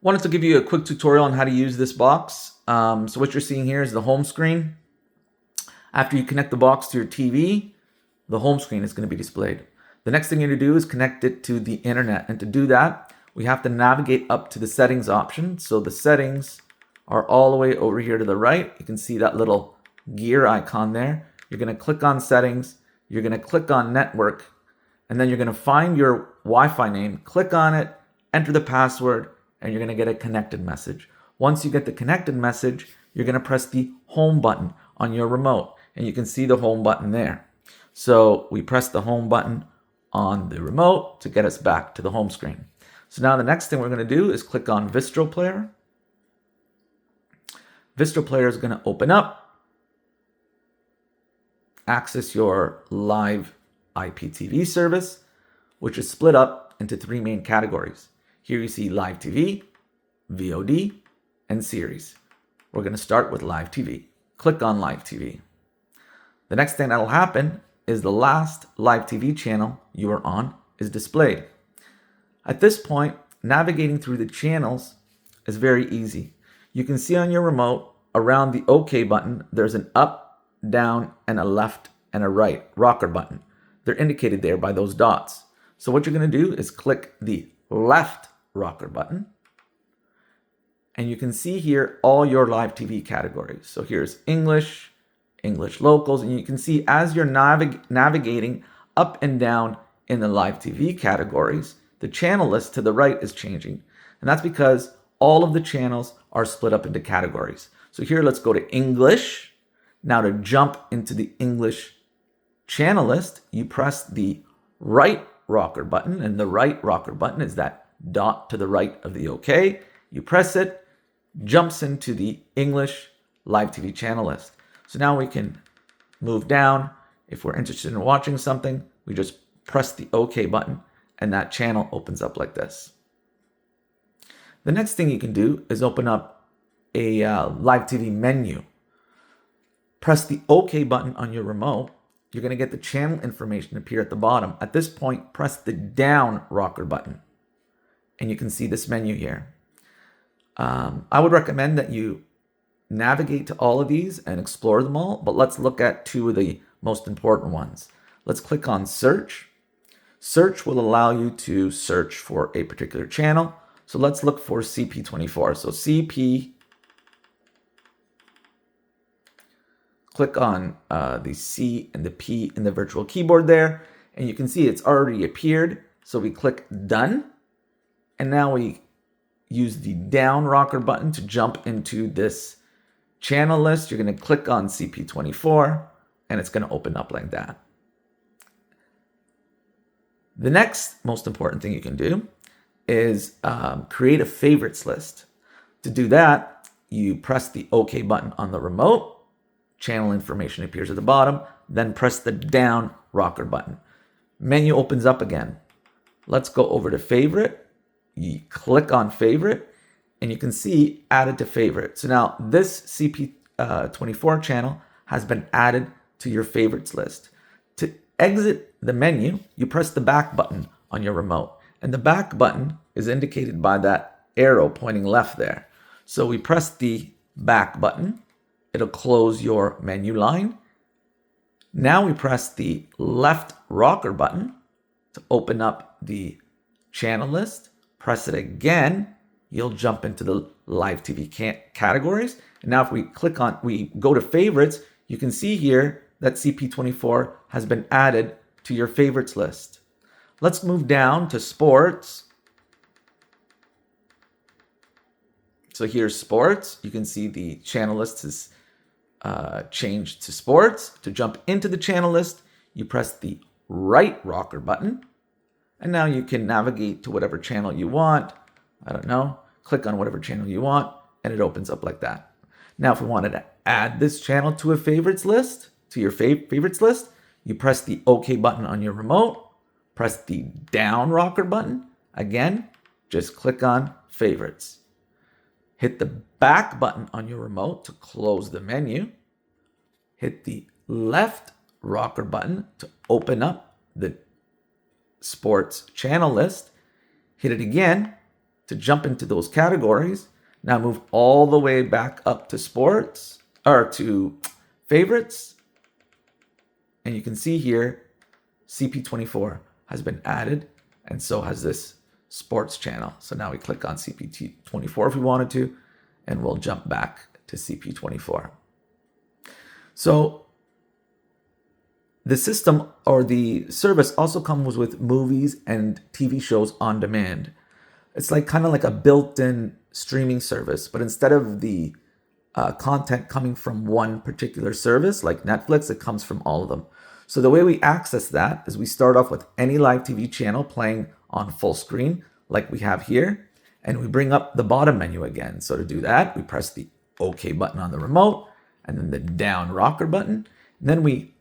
Wanted to give you a quick tutorial on how to use this box. So what you're seeing here is the home screen. After you connect the box to your TV, the home screen is going to be displayed. The next thing you're going to do is connect it to the internet. And to do that, we have to navigate up to the settings option. So the settings are all the way over here to the right. You can see that little gear icon there. You're going to click on settings. You're going to click on network. And then you're going to find your Wi-Fi name, click on it, enter the password, and you're going to get a connected message. Once you get the connected message, you're going to press the home button on your remote, and you can see the home button there. So we press the home button on the remote to get us back to the home screen. So now the next thing we're going to do is click on Vstro Player. Vstro Player is going to open up, access your live IPTV service, which is split up into three main categories. Here you see live TV, VOD, and series. We're going to start with live TV. Click on live TV. The next thing that will happen is the last live TV channel you are on is displayed. At this point, navigating through the channels is very easy. You can see on your remote around the OK button, there's an up, down, and a left and a right rocker button. They're indicated there by those dots. So what you're going to do is click the left rocker button. And you can see here all your live TV categories. So here's English, English locals, and you can see as you're navigating up and down in the live TV categories, the channel list to the right is changing. And that's because all of the channels are split up into categories. So here, let's go to English. Now to jump into the English channel list, you press the right rocker button, and the right rocker button is that dot to the right of the OK. You press it, jumps into the English live TV channel list. So now we can move down. If we're interested in watching something, we just press the OK button and that channel opens up like this. The next thing you can do is open up a live TV menu. Press the OK button on your remote. You're going to get the channel information appear at the bottom. At this point, press the down rocker button and you can see this menu here. I would recommend that you navigate to all of these and explore them all, but let's look at two of the most important ones. Let's click on search. Search will allow you to search for a particular channel. So let's look for CP24. So CP, click on the C and the P in the virtual keyboard there, and you can see it's already appeared. So we click done, and now we use the down rocker button to jump into this channel list. You're going to click on CP24 and it's going to open up like that. The next most important thing you can do is create a favorites list. To do that, you press the OK button on the remote. Channel information appears at the bottom. Then press the down rocker button. Menu opens up again. Let's go over to favorite. You click on favorite and you can see added to favorite. So now this CP24 channel has been added to your favorites list. To exit the menu, you press the back button on your remote, and the back button is indicated by that arrow pointing left there. So we press the back button. It'll close your menu line. Now we press the left rocker button to open up the channel list. Press it again, you'll jump into the live TV categories. And now if we go to favorites, you can see here that CP24 has been added to your favorites list. Let's move down to sports. So here's sports. You can see the channel list is changed to sports. To jump into the channel list, you press the right rocker button. And now you can navigate to whatever channel you want. I don't know, click on whatever channel you want, and it opens up like that. Now, if we wanted to add this channel to a favorites list, to your favorites list, you press the OK button on your remote, press the down rocker button. Again, just click on favorites. Hit the back button on your remote to close the menu. Hit the left rocker button to open up the sports channel list. Hit it again to jump into those categories. Now move all the way back up to sports or to favorites. And you can see here, CP24 has been added, and so has this sports channel. So now we click on CP24 if we wanted to, and we'll jump back to CP24. So the system or the service also comes with movies and TV shows on demand. It's like kind of like a built-in streaming service, but instead of the content coming from one particular service like Netflix, it comes from all of them. So the way we access that is we start off with any live TV channel playing on full screen like we have here, and we bring up the bottom menu again. So to do that, we press the OK button on the remote and then the down rocker button. And then we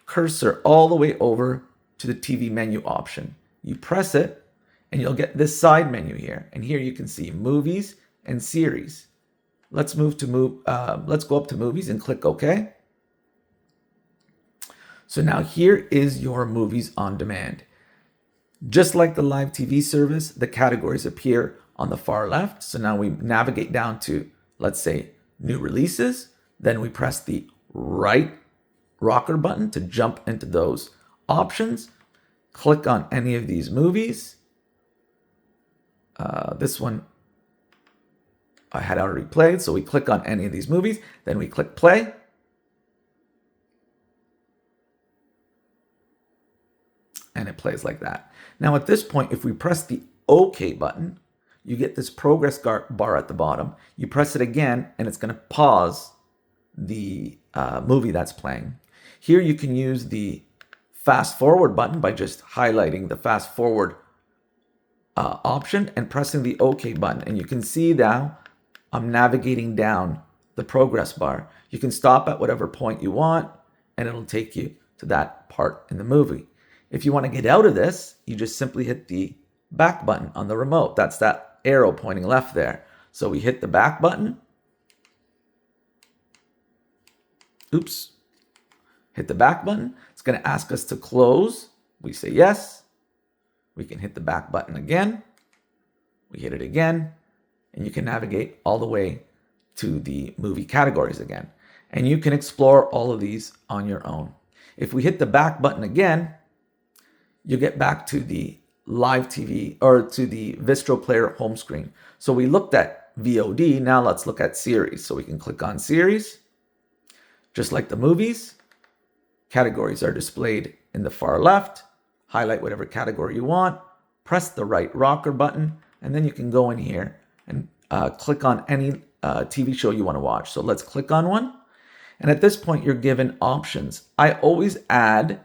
cursor all the way over to the TV menu option. You press it and you'll get this side menu here. And here you can see movies and series. Let's go up to movies and click OK. So now here is your movies on demand. Just like the live TV service, the categories appear on the far left. So now we navigate down to, let's say, new releases. Then we press the right rocker button to jump into those options. Click on any of these movies. This one I had already played, so we click on any of these movies. Then we click play. And it plays like that. Now at this point, if we press the OK button, you get this progress bar at the bottom. You press it again, and it's going to pause the movie that's playing. Here you can use the fast forward button by just highlighting the fast forward option and pressing the OK button. And you can see now I'm navigating down the progress bar. You can stop at whatever point you want, and it'll take you to that part in the movie. If you want to get out of this, you just simply hit the back button on the remote. That's that arrow pointing left there. So we hit the back button. Oops. Hit the back button. It's going to ask us to close. We say yes. We can hit the back button again. We hit it again. And you can navigate all the way to the movie categories again. And you can explore all of these on your own. If we hit the back button again, you get back to the live TV or to the Vstro player home screen. So we looked at VOD. Now let's look at series. So we can click on series. Just like the movies, categories are displayed in the far left. Highlight whatever category you want. Press the right rocker button. And then you can go in here and click on any TV show you want to watch. So let's click on one. And at this point, you're given options. I always add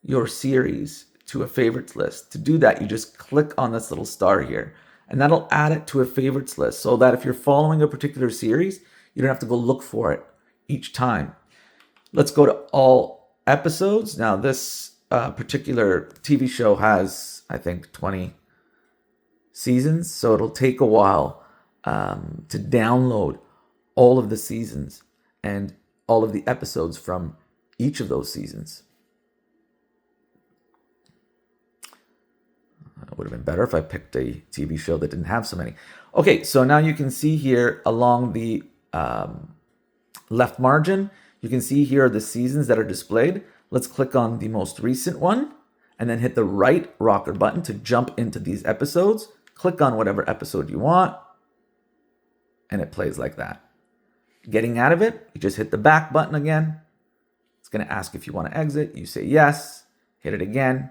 your series to a favorites list. To do that, you just click on this little star here, and that'll add it to a favorites list so that if you're following a particular series, you don't have to go look for it each time. Let's go to all episodes. Now, this particular TV show has, I think, 20 seasons, so it'll take a while to download all of the seasons and all of the episodes from each of those seasons. It would have been better if I picked a TV show that didn't have so many. Okay, so now you can see here along the left margin, you can see here are the seasons that are displayed. Let's click on the most recent one and then hit the right rocker button to jump into these episodes. Click on whatever episode you want, and it plays like that. Getting out of it, you just hit the back button again. It's going to ask if you want to exit. You say yes, hit it again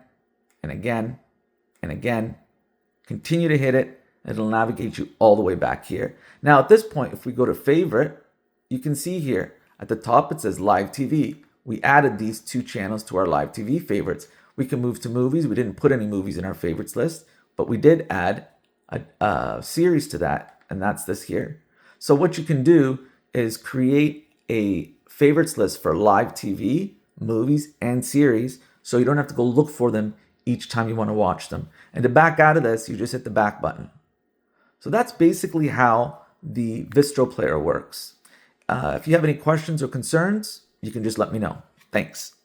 and again and again. Continue to hit it. It'll navigate you all the way back here. Now at this point, if we go to favorite, you can see here at the top it says live TV. We added these two channels to our live TV favorites. We can move to movies. We didn't put any movies in our favorites list, but we did add a series to that, and that's this here. So what you can do is create a favorites list for live TV, movies, and series, so you don't have to go look for them each time you want to watch them. And to back out of this, you just hit the back button. So that's basically how the Vstro player works. If you have any questions or concerns, you can just let me know. Thanks.